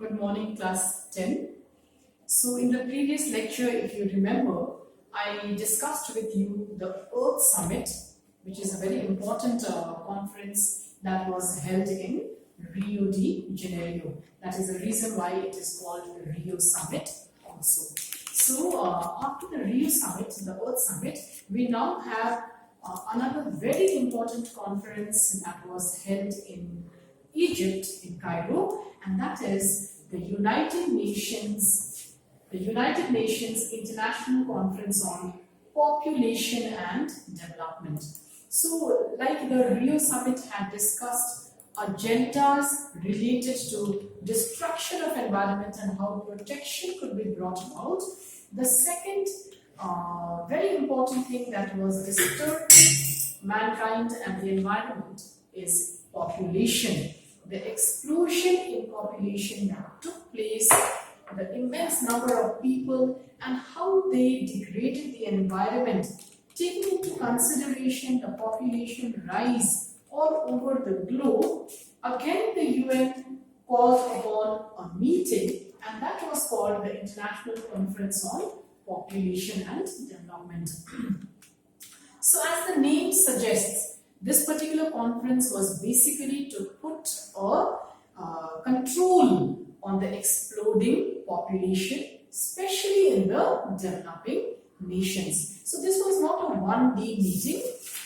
Good morning, class 10. So in the previous lecture, if you remember, I discussed with you the Earth Summit, which is a very important conference that was held in Rio de Janeiro. That is the reason why it is called the Rio Summit also. So after the Rio Summit, the Earth Summit, we now have another very important conference that was held in Egypt, in Cairo, and that is the United Nations International Conference on Population and Development. So, like the Rio Summit had discussed agendas related to destruction of environment and how protection could be brought about, the second very important thing that was disturbing mankind and the environment is population. The explosion in population that took place, the immense number of people, and how they degraded the environment, taking into consideration the population rise all over the globe. Again, the UN called upon a meeting, and that was called the International Conference on Population and Development. So, as the name suggests, this particular conference was basically to put a control on the exploding population, especially in the developing nations. So this was not a one-day meeting.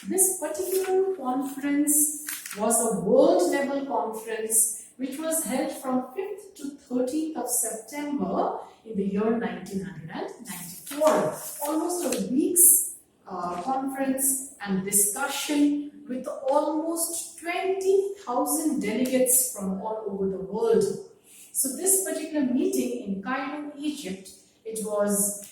This particular conference was a world level conference which was held from 5th to 13th of September in the year 1994. Almost a week's conference and discussion with almost 20,000 delegates from all over the world. So this particular meeting in Cairo, Egypt, it was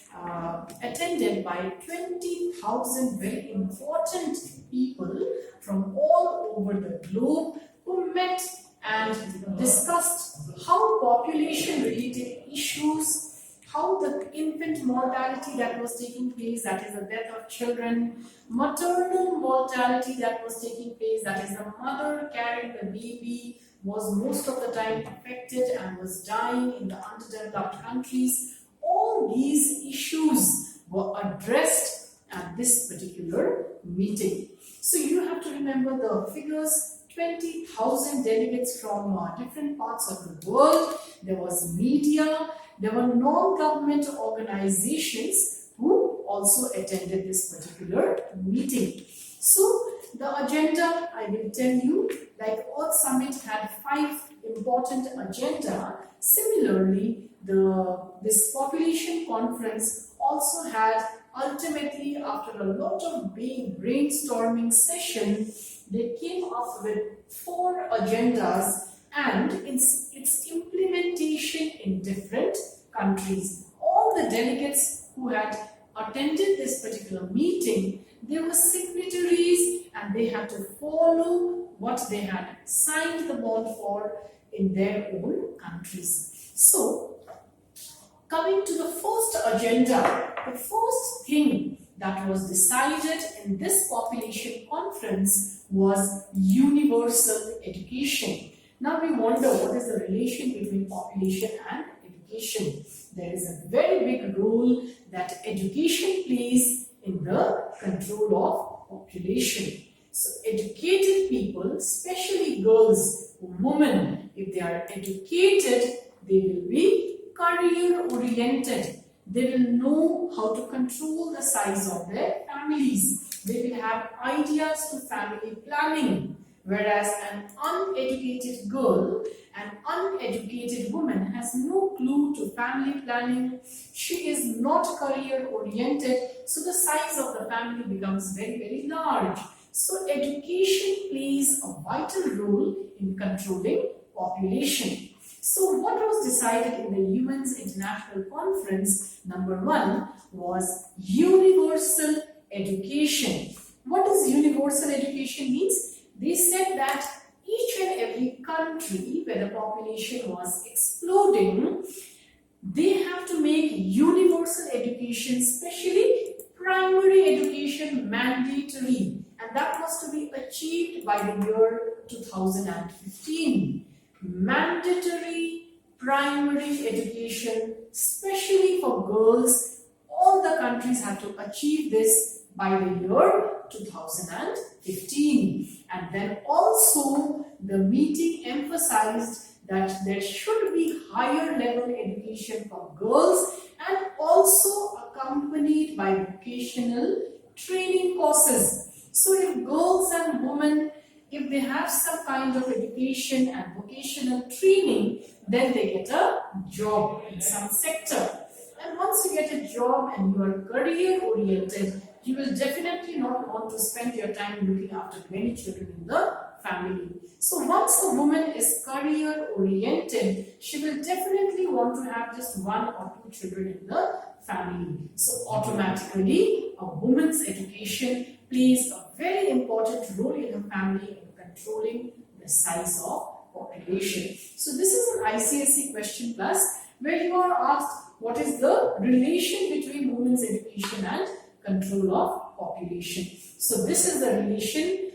attended by 20,000 very important people from all over the globe who met and discussed how population related issues, how the infant mortality that was taking place, that is the death of children, maternal mortality that was taking place, that is the mother carrying the baby was most of the time affected and was dying in the underdeveloped countries. All these issues were addressed at this particular meeting. So you have to remember the figures, 20,000 delegates from different parts of the world. There was media. There were non-government organizations who also attended this particular meeting. So the agenda, I will tell you, like Earth Summit had 5 important agenda. Similarly, this population conference also had, ultimately after a lot of brainstorming session, they came up with 4 agendas and its implementation in different countries. All the delegates who had attended this particular meeting, they were signatories and they had to follow what they had signed the bond for in their own countries. So, coming to the first agenda, the first thing that was decided in this population conference was universal education. Now we wonder what is the relation between population and education. There is a very big role that education plays in the control of population. So educated people, especially girls, women, if they are educated, they will be career oriented. They will know how to control the size of their families. They will have ideas to family planning. Whereas an uneducated girl, an uneducated woman has no clue to family planning. She is not career oriented. So the size of the family becomes very, very large. So education plays a vital role in controlling population. So what was decided in the UN's International Conference, number 1, was universal education. What does universal education means? They said that each and every country where the population was exploding, they have to make universal education, especially primary education, mandatory. And that was to be achieved by the year 2015. Mandatory primary education, especially for girls. All the countries have to achieve this by the year 2015. And then also the meeting emphasized that there should be higher level education for girls and also accompanied by vocational training courses. So if girls and women, if they have some kind of education and vocational training, then they get a job in some sector. And once you get a job and you are career oriented, you will definitely not want to spend your time looking after many children in the family. So once a woman is career oriented, she will definitely want to have just 1 or 2 children in the family. So automatically a woman's education plays a very important role in a family in controlling the size of population. So this is an ICSE question plus where you are asked what is the relation between women's education and control of population. So this is the relation.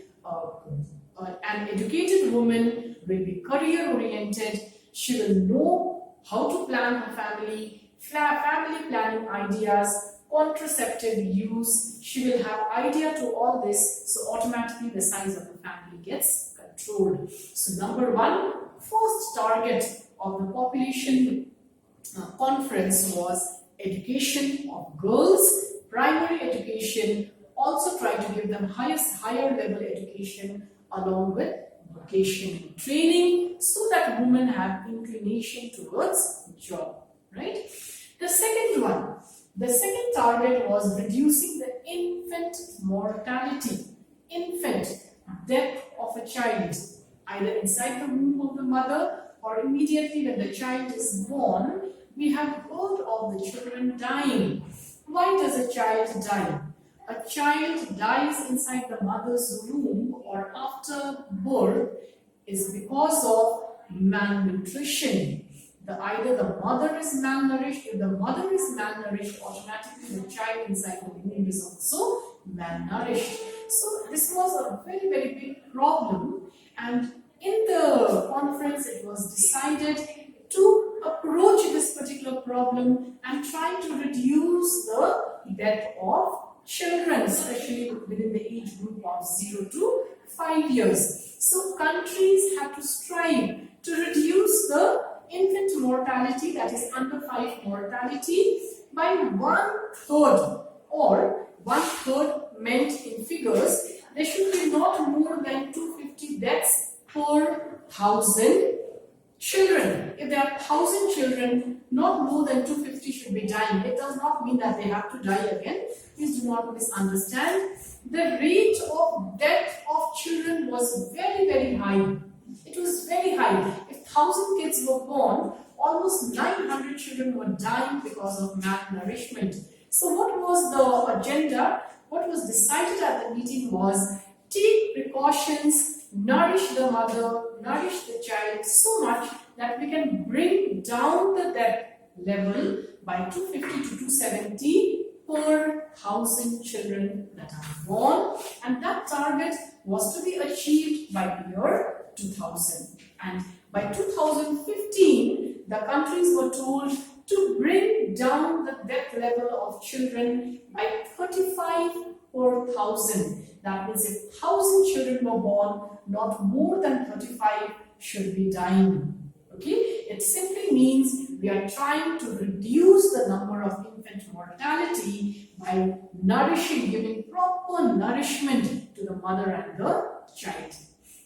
An educated woman will be career oriented. She will know how to plan her family, family planning ideas, contraceptive use. She will have idea to all this. So automatically the size of the family gets controlled. So number 1, first target of the population conference was education of girls, primary education, also try to give them higher level education along with vocational training so that women have inclination towards job, right? The second target was reducing the infant mortality, infant death of a child, either inside the womb of the mother or immediately when the child is born. We have heard of the children dying. Why does a child die? A child dies inside the mother's womb or after birth is because of malnutrition. Either the mother is malnourished. If the mother is malnourished, automatically the child inside the womb is also malnourished. So this was a very, very big problem, and in the conference it was decided to approach this particular problem and try to reduce the death of children, especially within the age group of 0 to 5 years. So countries have to strive to reduce the infant mortality, that is under 5 mortality, by 1/3, or 1/3 meant in figures. There should be not more than 250 deaths per 1,000 children. If there are 1,000 children, not more than 250 should be dying. It does not mean that they have to die again. Please do not misunderstand. The rate of death of children was very, very high. It was very high. If 1,000 kids were born, almost 900 children were dying because of malnourishment. So what was the agenda? What was decided at the meeting was take precautions, nourish the mother, nourish the child so much that we can bring down the death level by 250 to 270 per 1,000 children that are born, and that target was to be achieved by the year 2000. And by 2015, the countries were told to bring down the death level of children by 35 per 1,000. That means if 1,000 children were born, not more than 35 should be dying. Okay, it simply means we are trying to reduce the number of infant mortality by nourishing, giving proper nourishment to the mother and the child.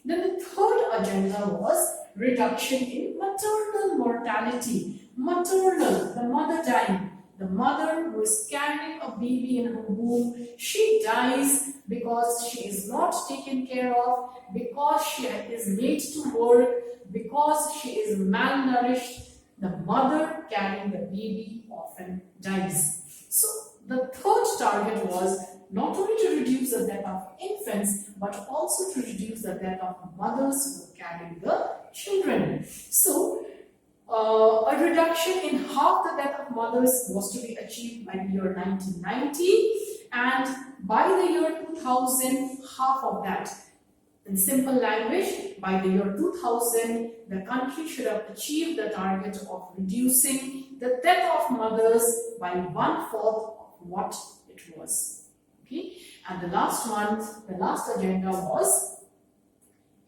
Then the third agenda was reduction in maternal mortality. Maternal, the mother dying. The mother who is carrying a baby in her womb, she dies because she is not taken care of, because she is made to work, because she is malnourished. The mother carrying the baby often dies. So the third target was not only to reduce the death of infants, but also to reduce the death of mothers who carry the children. So a reduction in half the death of mothers was to be achieved by the year 1990, and by the year 2000, half of that, In simple language, by the year 2000, the country should have achieved the target of reducing the death of mothers by 1/4 of what it was. Okay, and the last one, the last agenda was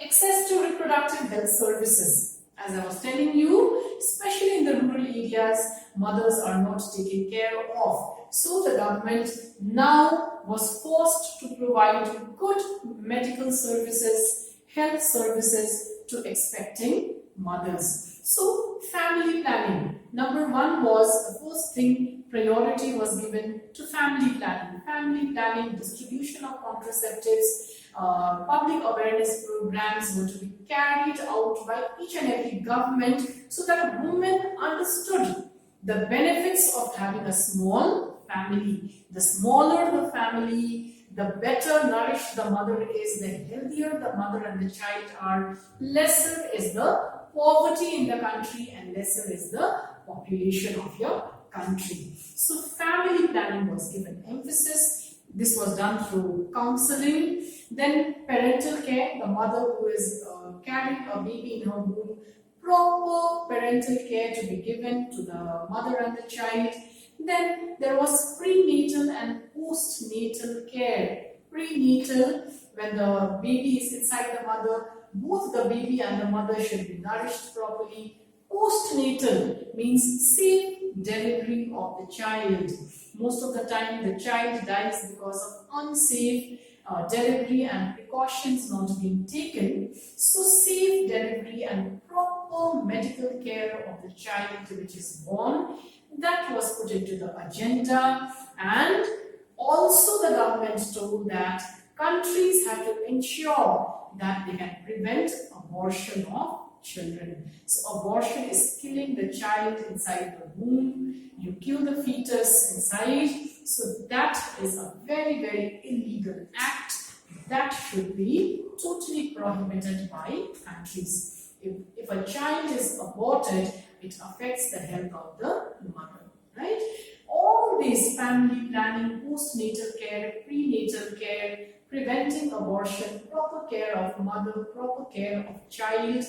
access to reproductive health services. As I was telling you, especially in the rural areas, mothers are not taken care of. So the government now was forced to provide good medical services, health services to expecting mothers. So family planning. Number one was, the first thing, priority was given to family planning. Family planning, distribution of contraceptives, public awareness programs were to be carried out by each and every government so that women understood the benefits of having a small family. The smaller the family, the better nourished the mother is, the healthier the mother and the child are, lesser is the poverty in the country and lesser is the population of your country. So family planning was given emphasis. This was done through counseling. Then parental care, the mother who is carrying a baby in her womb, proper parental care to be given to the mother and the child. Then there was prenatal and postnatal care. Prenatal, when the baby is inside the mother, both the baby and the mother should be nourished properly. Postnatal means safe delivery of the child. Most of the time the child dies because of unsafe delivery and precautions not being taken. So safe delivery and proper medical care of the child which is born, that was put into the agenda. And also the government told that countries have to ensure that they can prevent abortion of children. So abortion is killing the child inside the womb. You kill the fetus inside. So that is a very, very illegal act that should be totally prohibited by countries. If a child is aborted, it affects the health of the mother, right? All these family planning, postnatal care, prenatal care, preventing abortion, proper care of mother, proper care of child,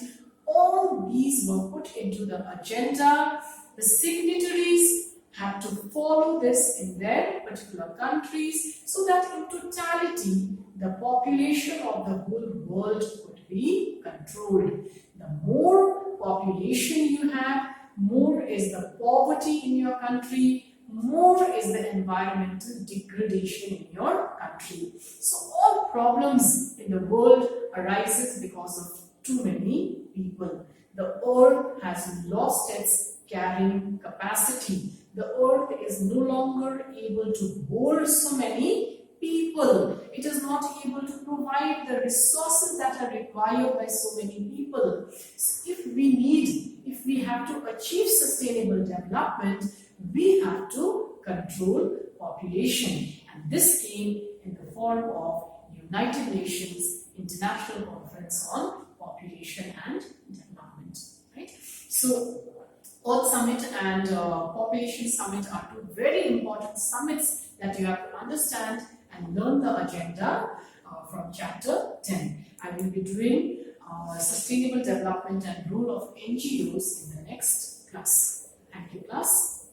all these were put into the agenda. The signatories had to follow this in their particular countries so that in totality the population of the whole world could be controlled. The more population you have, more is the poverty in your country, more is the environmental degradation in your country. So all problems in the world arises because of too many people. The earth has lost its carrying capacity. The earth is no longer able to hold so many people. It is not able to provide the resources that are required by so many people. So if we have to achieve sustainable development, we have to control population. And this came in the form of United Nations International Conference on Population and Development. Right? So Earth Summit and Population Summit are two very important summits that you have to understand and learn the agenda from chapter 10. I will be doing sustainable development and role of NGOs in the next class. Thank you, class.